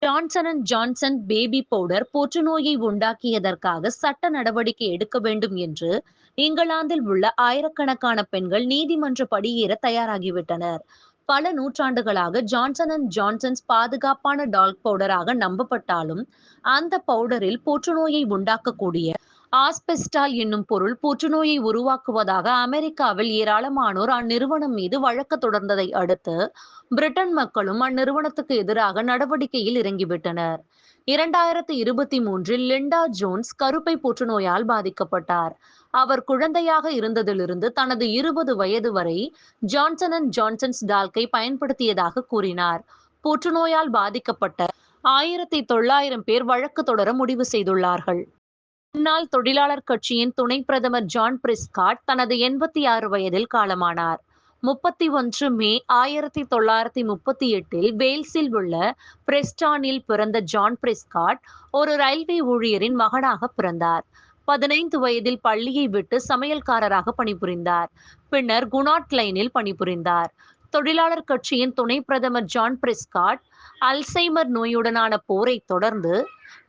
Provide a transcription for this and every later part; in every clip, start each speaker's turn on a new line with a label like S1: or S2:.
S1: Johnson and Johnson baby powder புற்றுநோயை உண்டாக்கியதற்காக சட்ட நடவடிக்கை எடுக்க வேண்டும் என்று இங்கிலாந்தில் உள்ள ஆயிரக்கணக்கான பெண்கள் நீதிமன்ற படியேற தயாராகிவிட்டனர். பல நூற்றாண்டுகளாக ஜான்சன் அண்ட் ஜான்சன்ஸ் பாதுகாப்பான டால்க் பவுடராக நம்பப்பட்டாலும் அந்த பவுடரில் புற்றுநோயை உண்டாக்கக்கூடிய ஆஸ்பெஸ்டால் என்னும் பொருள் புற்றுநோயை உருவாக்குவதாக அமெரிக்காவில் ஏராளமானோர் அந்நிறுவனம் மீது வழக்கு தொடர்ந்ததை அடுத்து பிரிட்டன் மக்களும் அந்நிறுவனத்துக்கு எதிராக நடவடிக்கையில் இறங்கிவிட்டனர். 2023 லிண்டா ஜோன்ஸ் கருப்பை புற்றுநோயால் பாதிக்கப்பட்டார். அவர் குழந்தையாக இருந்ததிலிருந்து தனது 20 வயது வரை ஜான்சன் அண்ட் ஜான்சன்ஸ் டால்கை பயன்படுத்தியதாக கூறினார். புற்றுநோயால் பாதிக்கப்பட்ட 1900 பேர் வழக்கு தொடர முடிவு செய்துள்ளார்கள். முன்னாள் தொழிலாளர் கட்சியின் துணை பிரதமர் ஜான் பிரிஸ்காட் தனது 86 வயதில் காலமானார். 31 மே 1938 வேல்ஸில் உள்ள பிரெஸ்டானில் பிறந்த ஜான் பிரிஸ்காட் ஒரு ரயில்வே ஊழியரின் மகனாக பிறந்தார். 15 வயதில் பள்ளியை விட்டு சமையல்காரராக பணிபுரிந்தார். பின்னர் குனாட் லைனில் பணிபுரிந்தார். தொழிலாளர் கட்சியின் துணை பிரதமர் ஜான் பிரிஸ்காட் அல்சைமர் நோயுடனான போரை தொடர்ந்து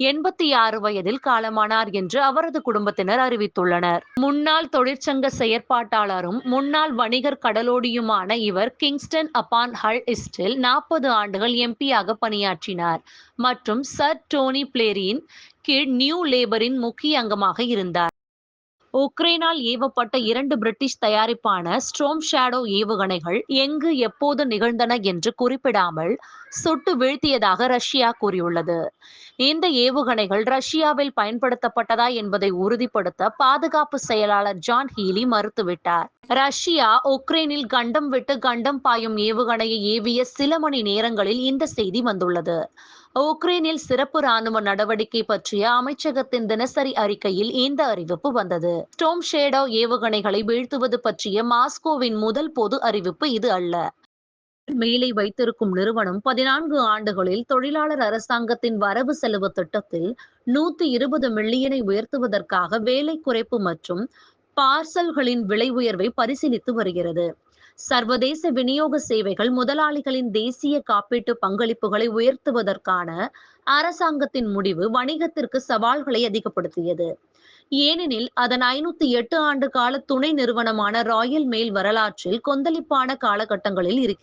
S1: 86 வயதில் காலமானார் என்று அவரது குடும்பத்தினர் அறிவித்துள்ளனர். முன்னாள் தொழிற்சங்க செயற்பாட்டாளரும் முன்னாள் வணிகர் கடலோடியுமான இவர் கிங்ஸ்டன் அப்பான் ஹல் ஈஸ்டில் 40 ஆண்டுகள் எம்பியாக பணியாற்றினார் மற்றும் சர் டோனி பிளேரின் கீழ் நியூ லேபரின் முக்கிய அங்கமாக இருந்தார். உக்ரைனால் ஏவப்பட்ட 2 பிரிட்டிஷ் தயாரிப்பான ஸ்டோர்ம் ஷேடோ ஏவுகணைகள் எங்கு எப்போது நிகழ்ந்தன என்று குறிப்பிடாமல் சுட்டு வீழ்த்தியதாக ரஷ்யா கூறியுள்ளது. இந்த ஏவுகணைகள் ரஷ்யாவில் பயன்படுத்தப்பட்டதா என்பதை உறுதிப்படுத்த பாதுகாப்பு செயலாளர் ஜான் ஹீலி மறுத்துவிட்டார். ரஷ்யா உக்ரைனில் கண்டம் விட்டு கண்டம் பாயும் ஏவுகணையை ஏவிய சில மணி நேரங்களில் இந்த செய்தி வந்துள்ளது. உக்ரைனில் சிறப்பு ராணுவ நடவடிக்கை பற்றிய அமைச்சகத்தின் தினசரி அறிக்கையில் இந்த அறிவிப்பு வந்தது. ஸ்டோர்ம் ஷேடோ ஏவுகணைகளை வீழ்த்துவது பற்றிய மாஸ்கோவின் முதல் பொது அறிவிப்பு இது அல்ல. மேலே வைத்திருக்கும் நிறுவனம் 14 ஆண்டுகளில் தொழிலாளர் அரசாங்கத்தின் வரவு செலவு திட்டத்தில் 120 மில்லியனை உயர்த்துவதற்காக வேலை குறைப்பு மற்றும் பார்சல்களின் விலை உயர்வை பரிசீலித்து வருகிறது. சர்வதேச விநியோக சேவைகள் முதலாளிகளின் தேசிய காப்பீட்டு பங்களிப்புகளை உயர்த்துவதற்கான அரசாங்கத்தின் முடிவு வணிகத்திற்கு சவால்களை அதிகப்படுத்தியது. ஏனெனில் அதன் 508 ஆண்டு கால துணை நிறுவனமான ராயல் மெயில் வரலாற்றில் கொந்தளிப்பான காலகட்டங்களில் இருக்கிறது.